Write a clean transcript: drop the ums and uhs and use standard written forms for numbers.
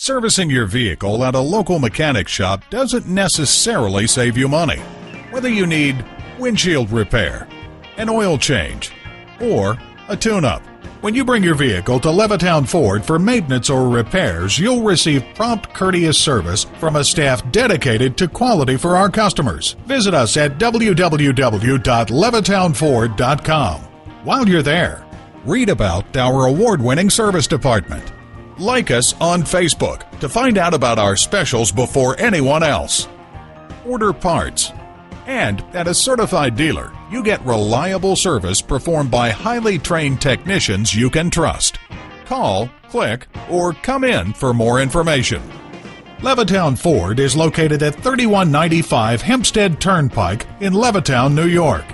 Servicing your vehicle at a local mechanic shop doesn't necessarily save you money. Whether you need windshield repair, an oil change, or a tune-up, when you bring your vehicle to Levittown Ford for maintenance or repairs, you'll receive prompt, courteous service from a staff dedicated to quality for our customers. Visit us at www.levittownford.com. While you're there, read about our award-winning service department. Like us on Facebook to find out about our specials before anyone else. Order parts. And at a certified dealer, you get reliable service performed by highly trained technicians you can trust. Call, click, or come in for more information. Levittown Ford is located at 3195 Hempstead Turnpike in Levittown, New York.